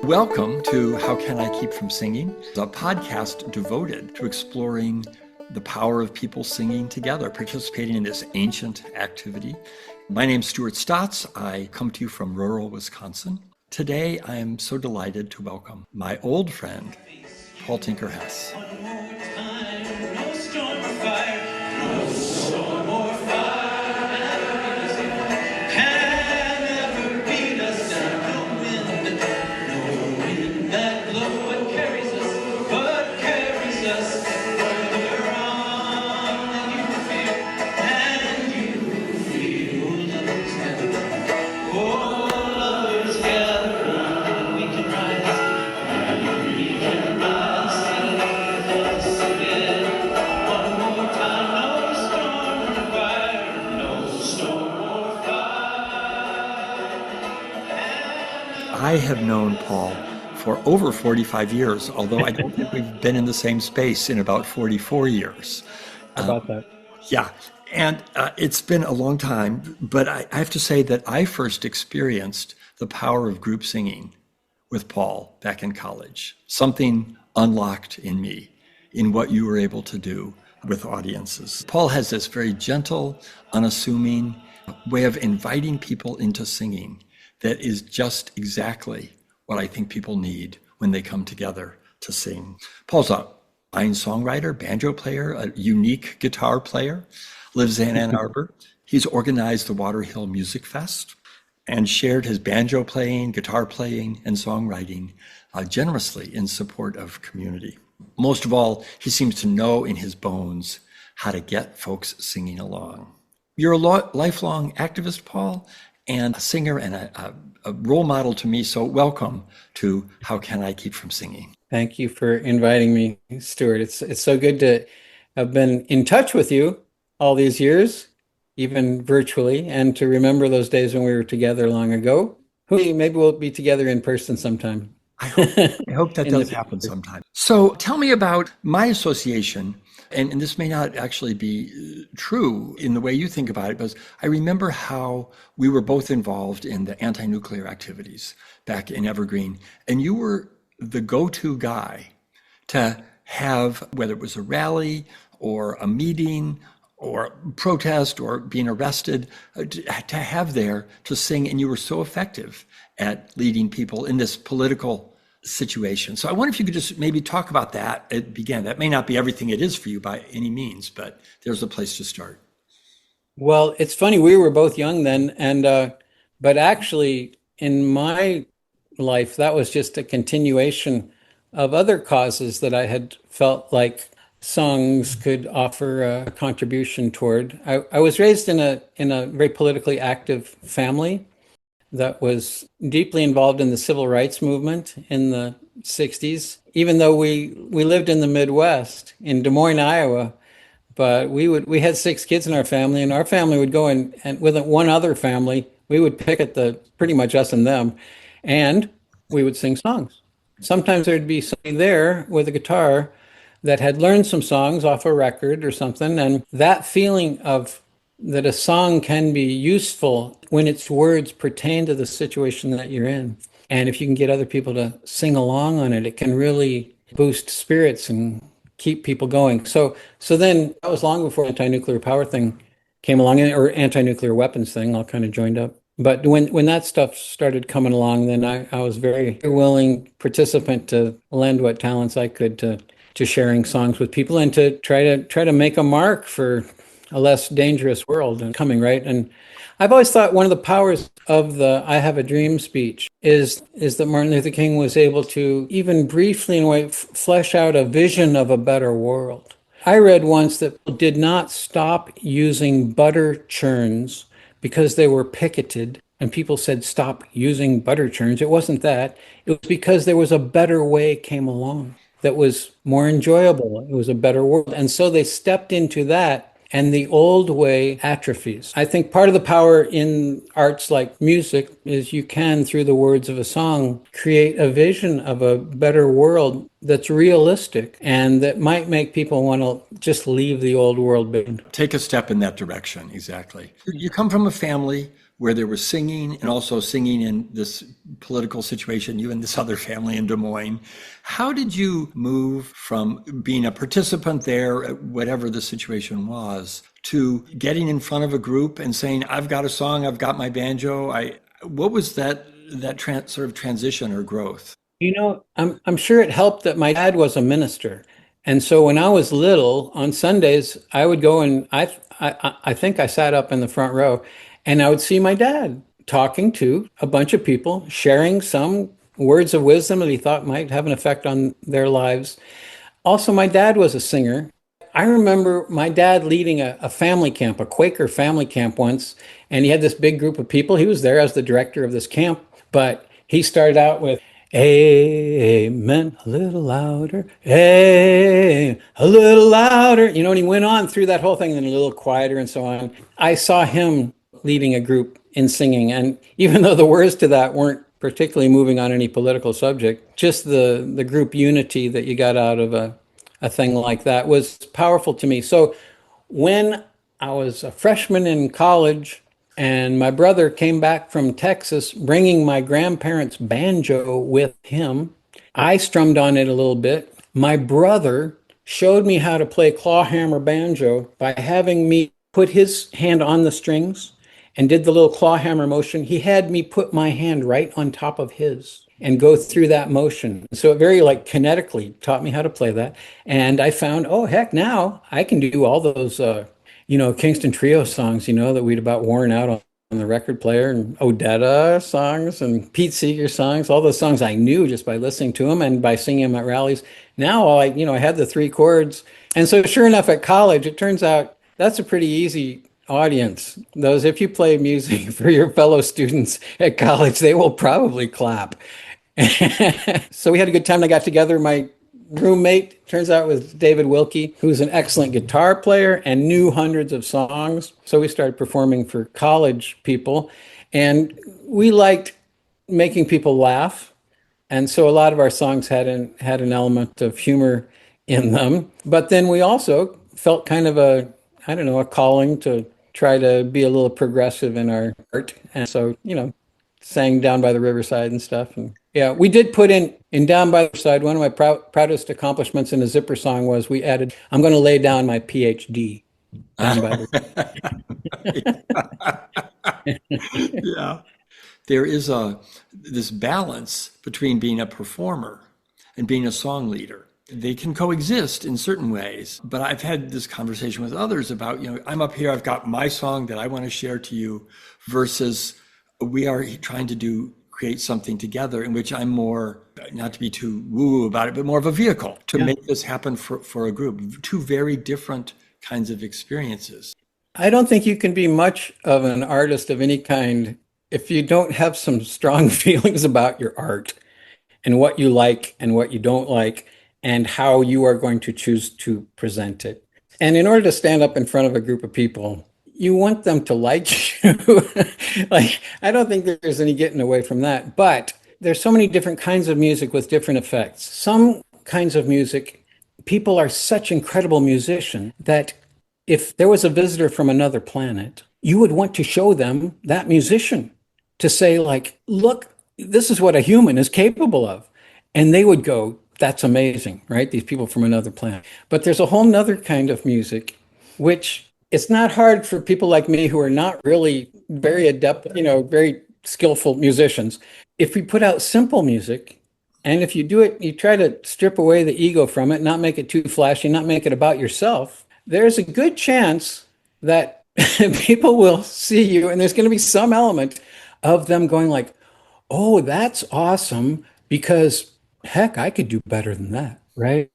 Welcome to How Can I Keep From Singing, a podcast devoted to exploring the power of people singing together, participating in this ancient activity. My name's Stuart Stotts. I come to you from rural Wisconsin. Today, I am so delighted to welcome my old friend, Paul Tinkerhess. I have known Paul for over 45 years, although I don't think we've been in the same space in about 44 years. How about that? Yeah, and it's been a long time, but I have to say that I first experienced the power of group singing with Paul back in college. Something unlocked in me in what you were able to do with audiences. Paul has this very gentle, unassuming way of inviting people into singing that is just exactly what I think people need when they come together to sing. Paul's a fine songwriter, banjo player, a unique guitar player, lives in Ann Arbor. He's organized the Water Hill Music Fest and shared his banjo playing, guitar playing, and songwriting generously in support of community. Most of all, he seems to know in his bones how to get folks singing along. You're a lifelong activist, Paul, and a singer and a role model to me. So welcome to How Can I Keep From Singing? Thank you for inviting me, Stuart. It's so good to have been in touch with you all these years, even virtually, and to remember those days when we were together long ago. Maybe we'll be together in person sometime. I hope that does happen sometime. So tell me about my association, and this may not actually be true in the way you think about it, but I remember how we were both involved in the anti-nuclear activities back in Evergreen, and you were the go-to guy to have, whether it was a rally or a meeting or protest or being arrested, to have there to sing, and you were so effective at leading people in this political situation. So I wonder if you could just maybe talk about that at the beginning. That may not be everything it is for you by any means, but there's a place to start. Well, it's funny, we were both young then, and but actually in my life, that was just a continuation of other causes that I had felt like songs could offer a contribution toward. I was raised in a very politically active family that was deeply involved in the civil rights movement in the 60s, even though we lived in the Midwest in Des Moines, Iowa. But we had 6 kids in our family, and our family would go and with one other family, we would picket pretty much us and them, and we would sing songs. Sometimes there'd be somebody there with a guitar that had learned some songs off a record or something, and that feeling of that a song can be useful when its words pertain to the situation that you're in. And if you can get other people to sing along on it, it can really boost spirits and keep people going. So then that was long before anti-nuclear power thing came along, or anti-nuclear weapons thing, all kind of joined up. But when that stuff started coming along, then I was very willing participant to lend what talents I could to sharing songs with people and to try to make a mark for a less dangerous world and coming, right? And I've always thought one of the powers of the I Have a Dream speech is that Martin Luther King was able to, even briefly in a way, flesh out a vision of a better world. I read once that people did not stop using butter churns because they were picketed and people said, stop using butter churns. It wasn't that. It was because there was a better way came along that was more enjoyable. It was a better world. And so they stepped into that, and the old way atrophies. I think part of the power in arts like music is you can, through the words of a song, create a vision of a better world that's realistic and that might make people want to just leave the old world behind. Take a step in that direction, exactly. You come from a family where there was singing and also singing in this political situation, you and this other family in Des Moines. How did you move from being a participant there, whatever the situation was, to getting in front of a group and saying, I've got a song, I've got my banjo? What was that sort of transition or growth? I'm sure it helped that my dad was a minister. And so when I was little, on Sundays, I would go and I think I sat up in the front row and I would see my dad talking to a bunch of people, sharing some words of wisdom that he thought might have an effect on their lives. Also, my dad was a singer. I remember my dad leading a family camp, a Quaker family camp once, and he had this big group of people. He was there as the director of this camp, but he started out with, Amen, a little louder, Amen, a little louder. And he went on through that whole thing, and then a little quieter and so on. I saw him leading a group in singing, and even though the words to that weren't particularly moving on any political subject, just the group unity that you got out of a thing like that was powerful to me. So when I was a freshman in college and my brother came back from Texas bringing my grandparents' banjo with him, I strummed on it a little bit. My brother showed me how to play clawhammer banjo by having me put his hand on the strings and did the little clawhammer motion. He had me put my hand right on top of his and go through that motion. So it very like kinetically taught me how to play that. And I found, oh heck, now I can do all those Kingston Trio songs, that we'd about worn out on the record player, and Odetta songs and Pete Seeger songs, all those songs I knew just by listening to them and by singing them at rallies. Now I had the three chords. And so sure enough at college, it turns out that's a pretty easy audience. Those, if you play music for your fellow students at college, they will probably clap. So we had a good time. I got together. My roommate turns out was David Wilkie, who's an excellent guitar player and knew hundreds of songs. So we started performing for college people, and we liked making people laugh. And so a lot of our songs had an element of humor in them. But then we also felt kind of a calling to try to be a little progressive in our art. And so, sang Down by the Riverside and stuff. And yeah, we did put in Down by the Riverside, one of my proudest accomplishments in a Zipper song was we added, I'm going to lay down my PhD. Down by the Yeah. There is this balance between being a performer and being a song leader. They can coexist in certain ways, but I've had this conversation with others about, I'm up here, I've got my song that I want to share to you, versus we are trying to create something together in which I'm more, not to be too woo about it, but more of a vehicle to make this happen for a group. Two very different kinds of experiences. I don't think you can be much of an artist of any kind if you don't have some strong feelings about your art and what you like and what you don't like and how you are going to choose to present it. And in order to stand up in front of a group of people, you want them to like you. Like, I don't think there's any getting away from that. But there's so many different kinds of music with different effects. Some kinds of music, people are such incredible musicians that if there was a visitor from another planet, you would want to show them that musician to say, like, look, this is what a human is capable of. And they would go, that's amazing, right? These people from another planet. But there's a whole nother kind of music, which it's not hard for people like me who are not really very adept, very skillful musicians. If we put out simple music, and if you do it, you try to strip away the ego from it, not make it too flashy, not make it about yourself, there's a good chance that people will see you, and there's going to be some element of them going like, oh, that's awesome, because heck, I could do better than that, right?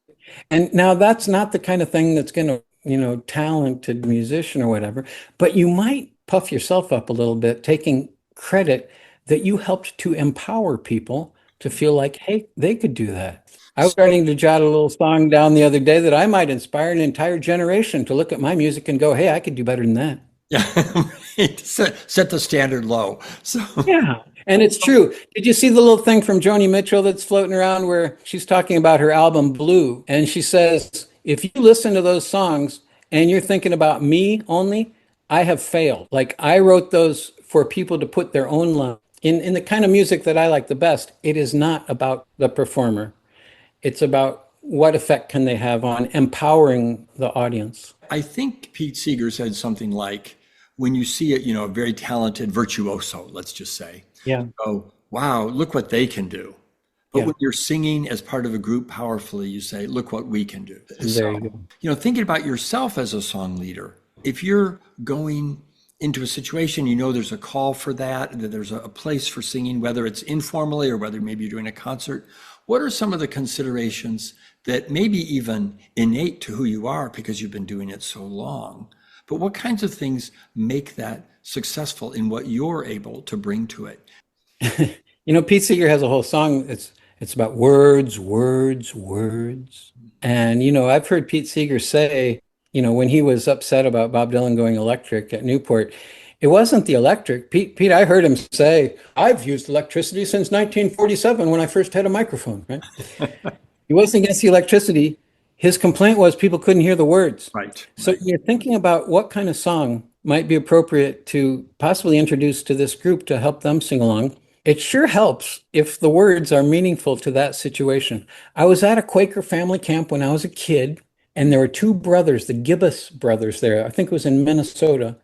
And now that's not the kind of thing that's going to, talented musician or whatever, but you might puff yourself up a little bit, taking credit that you helped to empower people to feel like, hey, they could do that. I was starting to jot a little song down the other day that I might inspire an entire generation to look at my music and go, hey, I could do better than that. Yeah, right. Set the standard low. So yeah. And it's true. Did you see the little thing from Joni Mitchell that's floating around where she's talking about her album Blue? And she says, if you listen to those songs and you're thinking about me only, I have failed. Like, I wrote those for people to put their own love in the kind of music that I like the best. It is not about the performer. It's about what effect can they have on empowering the audience. I think Pete Seeger said something like, when you see it, a very talented virtuoso, let's just say, Yeah, oh, wow, look what they can do. But yeah, when you're singing as part of a group powerfully, you say, look what we can do. there So, you go. thinking about yourself as a song leader, if you're going into a situation, there's a call for that there's a place for singing, whether it's informally or whether maybe you're doing a concert, what are some of the considerations that maybe even innate to who you are because you've been doing it so long? But what kinds of things make that successful in what you're able to bring to it? Pete Seeger has a whole song. It's about words, words, words. And I've heard Pete Seeger say, when he was upset about Bob Dylan going electric at Newport, it wasn't the electric. Pete, I heard him say, I've used electricity since 1947 when I first had a microphone, right? He wasn't against the electricity. His complaint was people couldn't hear the words. Right, So right. you're thinking about what kind of song might be appropriate to possibly introduce to this group to help them sing along. It sure helps if the words are meaningful to that situation. I was at a Quaker family camp when I was a kid, and there were two brothers, the Gibbous brothers there. I think it was in Minnesota.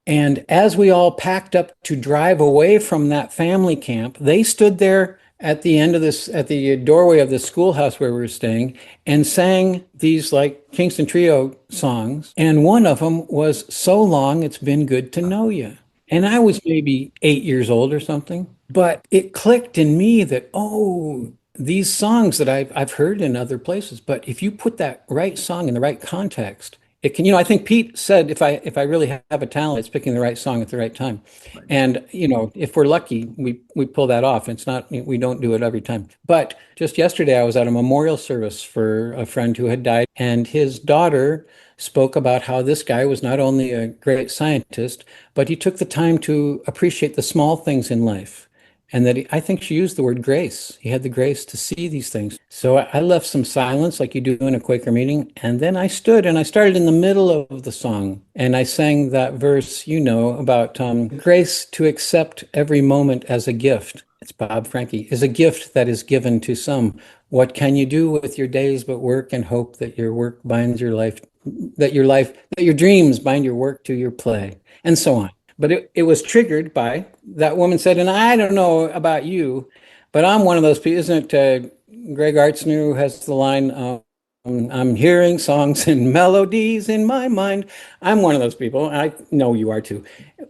And as we all packed up to drive away from that family camp, they stood there at the end of this, at the doorway of the schoolhouse where we were staying, and sang these like Kingston Trio songs. And one of them was So Long It's Been Good to Know You. And I was maybe 8 years old or something, but it clicked in me that, oh, these songs that I've heard in other places, but if you put that right song in the right context, it can, I think Pete said if I really have a talent, it's picking the right song at the right time. And if we're lucky, we pull that off. It's not, we don't do it every time. But just yesterday, I was at a memorial service for a friend who had died, and his daughter spoke about how this guy was not only a great scientist, but he took the time to appreciate the small things in life. And that I think she used the word grace. He had the grace to see these things. So I left some silence like you do in a Quaker meeting. And then I stood and I started in the middle of the song. And I sang that verse, about grace to accept every moment as a gift. It's Bob Franke, is a gift that is given to some. What can you do with your days but work and hope that your work binds your life, that your dreams bind your work to your play, and so on. But it was triggered by that woman said, and I don't know about you, but I'm one of those people, isn't it? Greg Artsner who has the line, I'm hearing songs and melodies in my mind. I'm one of those people. I know you are too.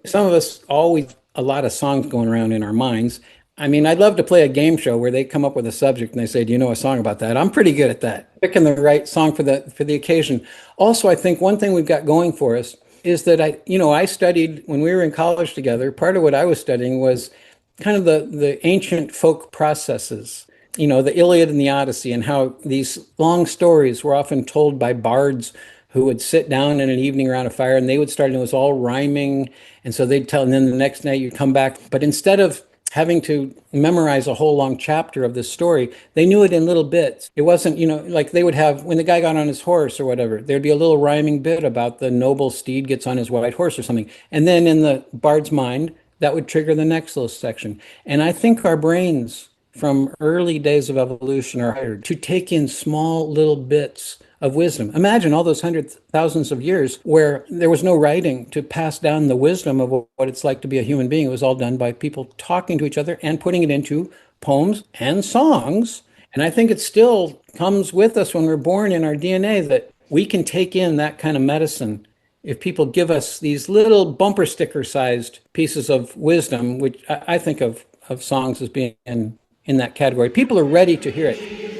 Some of us always a lot of songs going around in our minds. I mean, I'd love to play a game show where they come up with a subject and they say, "Do you know a song about that?" I'm pretty good at that, picking the right song for the occasion. Also, I think one thing we've got going for us is that I studied when we were in college together. Part of what I was studying was kind of the ancient folk processes, the Iliad and the Odyssey, and how these long stories were often told by bards who would sit down in an evening around a fire and they would start, and it was all rhyming. And so they'd tell, and then the next night you'd come back. But instead of having to memorize a whole long chapter of this story, they knew it in little bits. It wasn't, like they would have, when the guy got on his horse or whatever, there'd be a little rhyming bit about the noble steed gets on his white horse or something. And then in the bard's mind, that would trigger the next little section. And I think our brains from early days of evolution are hired to take in small little bits of wisdom. Imagine all those hundreds, thousands of years where there was no writing to pass down the wisdom of what it's like to be a human being. It was all done by people talking to each other and putting it into poems and songs. And I think it still comes with us when we're born in our DNA that we can take in that kind of medicine if people give us these little bumper sticker sized pieces of wisdom, which I think of songs as being in that category. People are ready to hear it.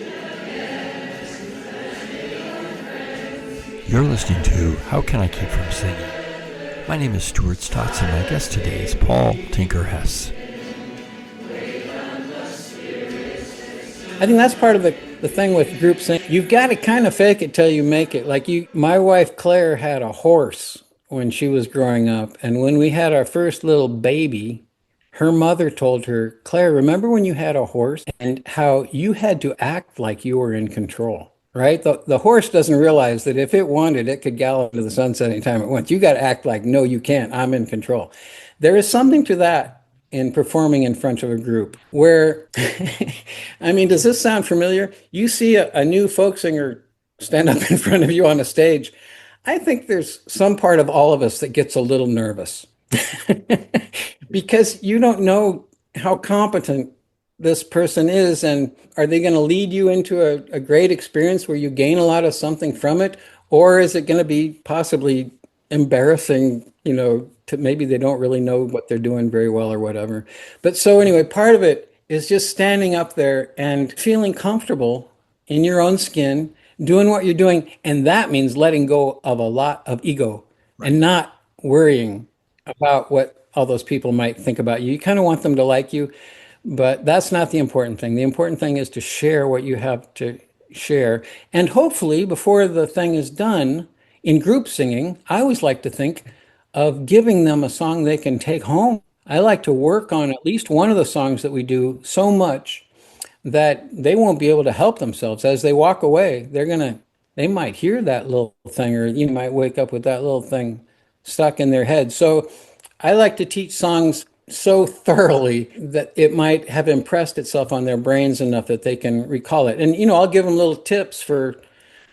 You're listening to How Can I Keep From Singing? My name is Stuart Stotts, and my guest today is Paul Tinkerhess. I think that's part of the thing with group singing. You've got to kind of fake it till you make it. Like my wife Claire had a horse when she was growing up, and when we had our first little baby, her mother told her, "Claire, remember when you had a horse and how you had to act like you were in control?" Right? The horse doesn't realize that if it wanted, it could gallop into the sunset anytime it wants. You got to act like, no, you can't. I'm in control. there is something to that in performing in front of a group where, I mean, does this sound familiar? You see a new folk singer stand up in front of you on a stage. I think there's some part of all of us that gets a little nervous because you don't know how competent this person is, and are they going to lead you into a great experience where you gain a lot of something from it, or is it going to be possibly embarrassing, to maybe they don't really know what they're doing very well or whatever. But so anyway, part of it is just standing up there and feeling comfortable in your own skin, doing what you're doing, and that means letting go of a lot of ego Right. and not worrying about what all those people might think about you. You kind of want them to like you, but that's not the important thing. The important thing is to share what you have to share. And hopefully, before the thing is done, in group singing, I always like to think of giving them a song they can take home. I like to work on at least one of the songs that we do so much that they won't be able to help themselves as they walk away. They might hear that little thing, or you might wake up with that little thing stuck in their head. So I like to teach songs so thoroughly that it might have impressed itself on their brains enough that they can recall it. And I'll give them little tips for,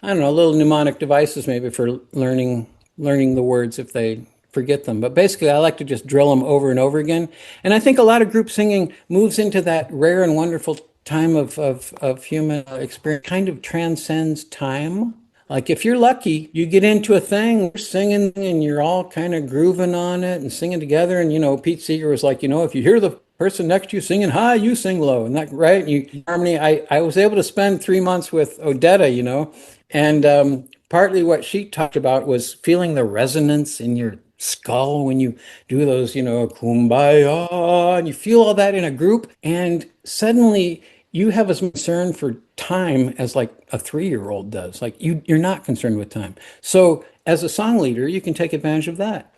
I don't know, little mnemonic devices maybe for learning the words if they forget them. But basically, I like to just drill them over and over again. And I think a lot of group singing moves into that rare and wonderful time of human experience, kind of transcends time. Like if you're lucky, you get into a thing, you're singing and you're all kind of grooving on it and singing together. And Pete Seeger was like, if you hear the person next to you singing high, you sing low, and that right. And you harmony. I was able to spend 3 months with Odetta, and partly what she talked about was feeling the resonance in your skull when you do those, kumbaya, and you feel all that in a group, and suddenly you have as much concern for time as like a 3-year-old does. Like you're not concerned with time. So as a song leader, you can take advantage of that.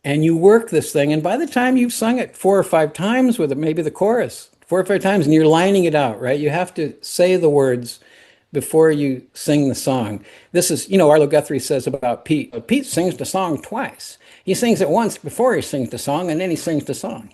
And you work this thing, and by the time you've sung it 4 or 5 times with it, maybe the chorus 4 or 5 times, and you're lining it out, right? You have to say the words before you sing the song. This is, Arlo Guthrie says about Pete. Pete sings the song twice. He sings it once before he sings the song, and then he sings the song,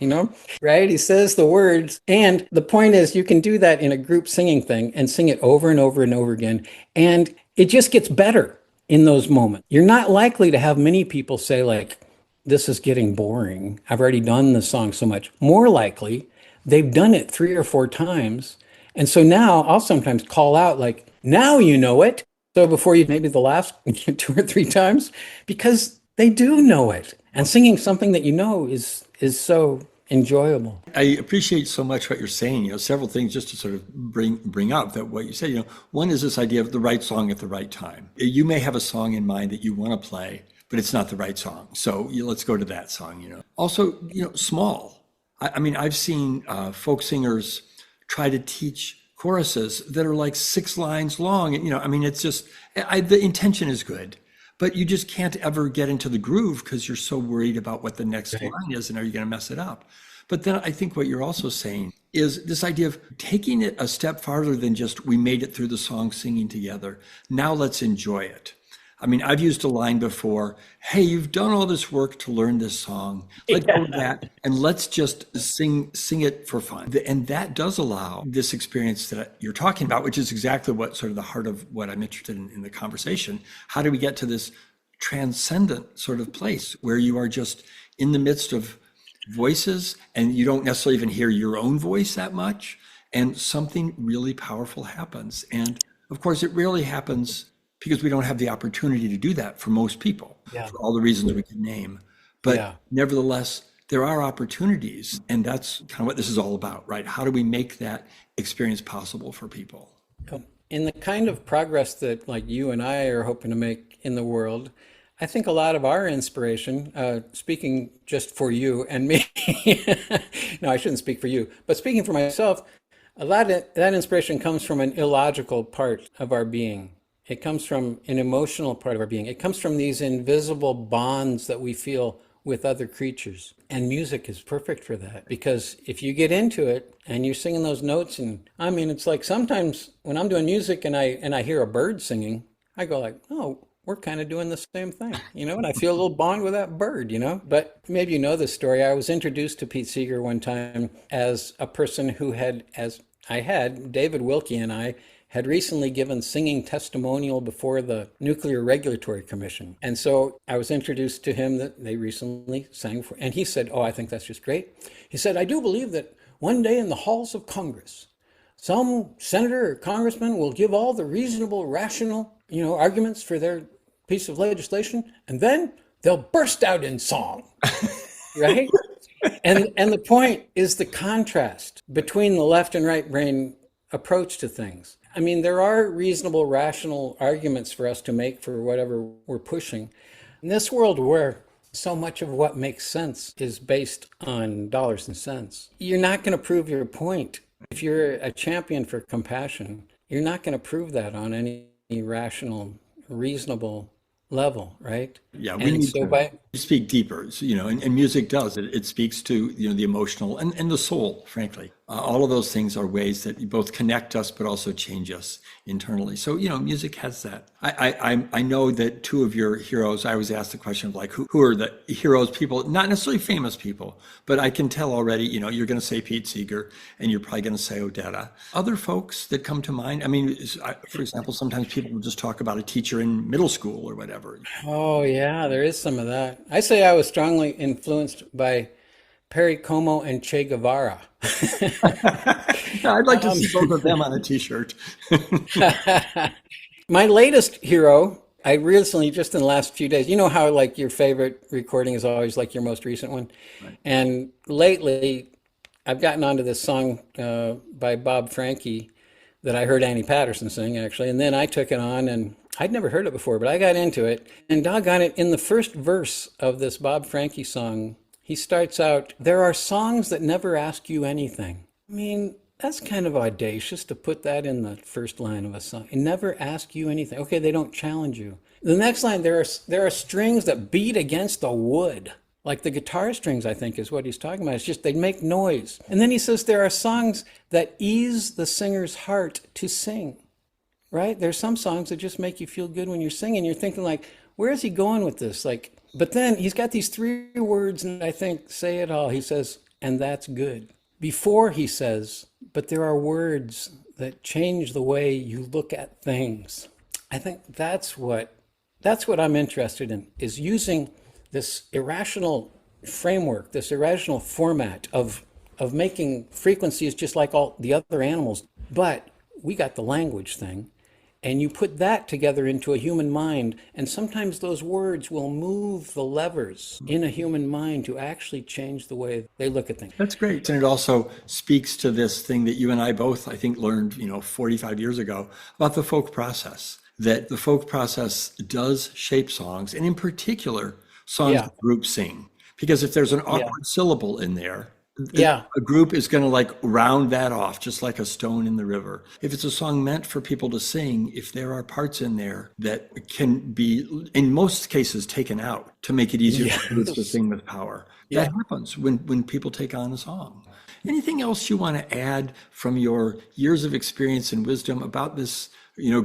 right? He says the words. And the point is, you can do that in a group singing thing and sing it over and over and over again. And it just gets better in those moments. You're not likely to have many people say, like, this is getting boring. I've already done the song so much. More likely, they've done it 3 or 4 times. And so now I'll sometimes call out, like, now you know it. So before you, maybe the last 2 or 3 times, because they do know it. And singing something that is so enjoyable. I appreciate so much what you're saying. Several things just to sort of bring up that what you said. One is this idea of the right song at the right time. You may have a song in mind that you want to play, but it's not the right song. So let's go to that song. Also, small. I mean, I've seen folk singers try to teach choruses that are like 6 lines long. And, I mean, it's just, the intention is good, but you just can't ever get into the groove because you're so worried about what the next line is and are you going to mess it up? But then I think what you're also saying is this idea of taking it a step farther than just we made it through the song singing together. Now let's enjoy it. I mean, I've used a line before, hey, you've done all this work to learn this song. Let go of that and let's just sing it for fun. And that does allow this experience that you're talking about, which is exactly what sort of the heart of what I'm interested in the conversation. How do we get to this transcendent sort of place where you are just in the midst of voices and you don't necessarily even hear your own voice that much, and something really powerful happens. And of course, it rarely happens because we don't have the opportunity to do that for most people, for all the reasons we can name. But nevertheless, there are opportunities, and that's kind of what this is all about, right? How do we make that experience possible for people? In the kind of progress that like you and I are hoping to make in the world, I think a lot of our inspiration, speaking just for you and me, no, I shouldn't speak for you, but speaking for myself, a lot of that inspiration comes from an illogical part of our being. It comes from an emotional part of our being. It comes from these invisible bonds that we feel with other creatures. And music is perfect for that, because if you get into it and you're singing those notes, and I mean, it's like sometimes when I'm doing music and I hear a bird singing, I go like, oh, we're kind of doing the same thing, and I feel a little bond with that bird. But maybe you know this story. I was introduced to Pete Seeger one time as a person who David Wilkie and I had recently given singing testimonial before the Nuclear Regulatory Commission. And so I was introduced to him that they recently sang for, and he said, "Oh, I think that's just great." He said, "I do believe that one day in the halls of Congress, some senator or congressman will give all the reasonable, rational, arguments for their piece of legislation, and then they'll burst out in song." Right? And the point is the contrast between the left and right brain approach to things. I mean, there are reasonable, rational arguments for us to make for whatever we're pushing. In this world where so much of what makes sense is based on dollars and cents, you're not going to prove your point. If you're a champion for compassion, you're not going to prove that on any rational, reasonable level, right? Yeah, we And need so to speak deeper, and music does it. It speaks to, the emotional and the soul, frankly. All of those things are ways that both connect us, but also change us internally. So, music has that. I know that two of your heroes, I was asked the question of like, who are the heroes, people, not necessarily famous people, but I can tell already, you're going to say Pete Seeger and you're probably going to say Odetta. Other folks that come to mind, I mean, for example, sometimes people will just talk about a teacher in middle school or whatever. Oh, yeah, there is some of that. I say I was strongly influenced by Perry Como and Che Guevara. I'd like to see both of them on a t-shirt. My latest hero, I recently, just in the last few days, you know how like your favorite recording is always like your most recent one? Right. And lately, I've gotten onto this song by Bob Franke that I heard Annie Patterson sing actually, and then I took it on and I'd never heard it before, but I got into it. And doggone it, in the first verse of this Bob Franke song, he starts out, "There are songs that never ask you anything." I mean, that's kind of audacious to put that in the first line of a song. It never ask you anything. Okay, they don't challenge you. The next line, there are strings that beat against the wood. Like the guitar strings, I think, is what he's talking about. It's just they make noise. And then he says there are songs that ease the singer's heart to sing. Right? There's some songs that just make you feel good when you're singing. You're thinking like, where is he going with this? Like, but then he's got these three words, and I think say it all. He says, "And that's good." Before he says, "But there are words that change the way you look at things." I think that's what I'm interested in, is using this irrational framework, this irrational format of making frequencies just like all the other animals. But we got the language thing. And you put that together into a human mind, and sometimes those words will move the levers in a human mind to actually change the way they look at things. That's great. And it also speaks to this thing that you and I both, I think, learned, 45 years ago about the folk process, that the folk process does shape songs, and in particular, songs Yeah, that groups sing. Because if there's an yeah, awkward syllable in there, yeah, a group is going to like round that off, just like a stone in the river. If it's a song meant for people to sing, if there are parts in there that can be, in most cases, taken out to make it easier for groups to yes, sing with power, that yeah. happens when people take on a song. Anything else you want to add from your years of experience and wisdom about this,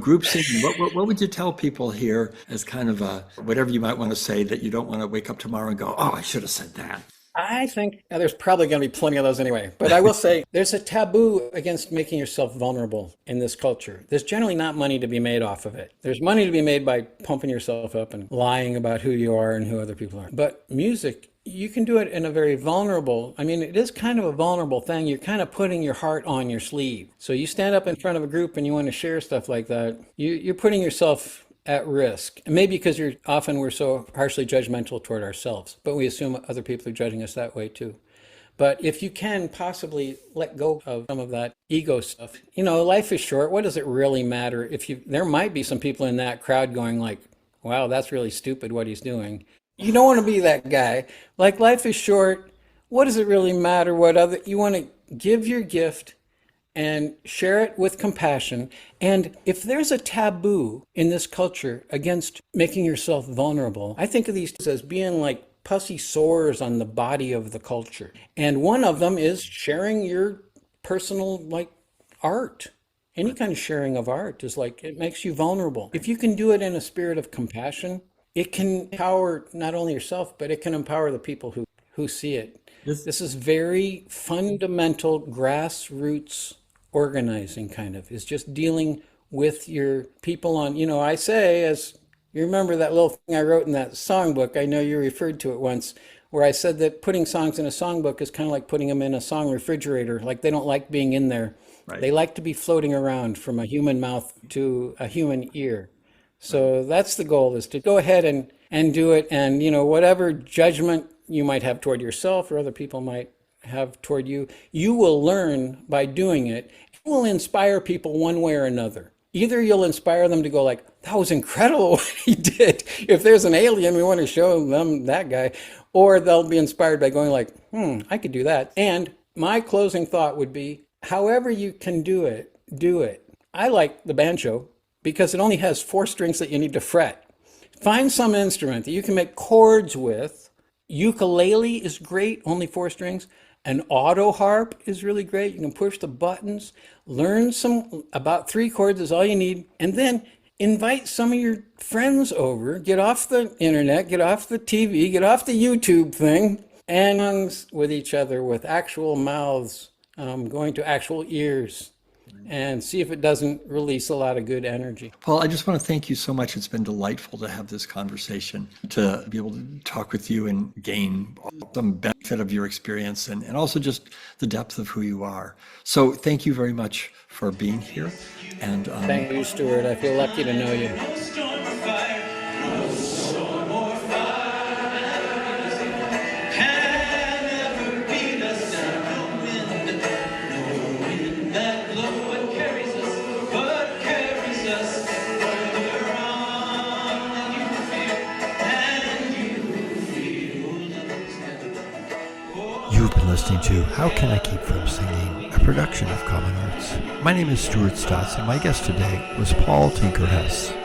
group singing? What would you tell people here as kind of a, whatever you might want to say that you don't want to wake up tomorrow and go, oh, I should have said that? I think there's probably going to be plenty of those anyway. But I will say there's a taboo against making yourself vulnerable in this culture. There's generally not money to be made off of it. There's money to be made by pumping yourself up and lying about who you are and who other people are. But music, you can do it in a very vulnerable, I mean, it is kind of a vulnerable thing. You're kind of putting your heart on your sleeve. So you stand up in front of a group and you want to share stuff like that. You're putting yourself at risk. And maybe because we're so harshly judgmental toward ourselves, but we assume other people are judging us that way too. But if you can possibly let go of some of that ego stuff, life is short. What does it really matter there might be some people in that crowd going like, wow, that's really stupid what he's doing. You don't want to be that guy. Like, life is short. What does it really matter you want to give your gift and share it with compassion. And if there's a taboo in this culture against making yourself vulnerable, I think of these as being like pussy sores on the body of the culture. And one of them is sharing your personal, like, art. Any kind of sharing of art is like, it makes you vulnerable. If you can do it in a spirit of compassion, it can empower not only yourself, but it can empower the people who see it. This, This is very fundamental grassroots organizing, kind of, is just dealing with your people on, I say, as you remember that little thing I wrote in that songbook, I know you referred to it once, where I said that putting songs in a songbook is kind of like putting them in a song refrigerator. Like they don't like being in there. right, They like to be floating around from a human mouth to a human ear. So that's the goal, is to go ahead and do it. And, whatever judgment you might have toward yourself or other people might have toward you, you will learn by doing it. It will inspire people one way or another. Either you'll inspire them to go like, that was incredible what he did. If there's an alien, we want to show them that guy. Or they'll be inspired by going like, I could do that. And my closing thought would be, however you can do it, do it. I like the banjo because it only has 4 strings that you need to fret. Find some instrument that you can make chords with. Ukulele is great, only 4 strings. An auto harp is really great. You can push the buttons. Learn about 3 chords is all you need. And then invite some of your friends over. Get off the internet, get off the TV, get off the YouTube thing, and with each other with actual mouths, going to actual ears, and see if it doesn't release a lot of good energy. Paul, I just want to thank you so much. It's been delightful to have this conversation, to be able to talk with you and gain some benefit of your experience and also just the depth of who you are. So thank you very much for being here. And Thank you, Stuart. I feel lucky to know you. You've been listening to How Can I Keep From Singing, a production of Common Arts. My name is Stuart Stotts, and my guest today was Paul Tinkerhess.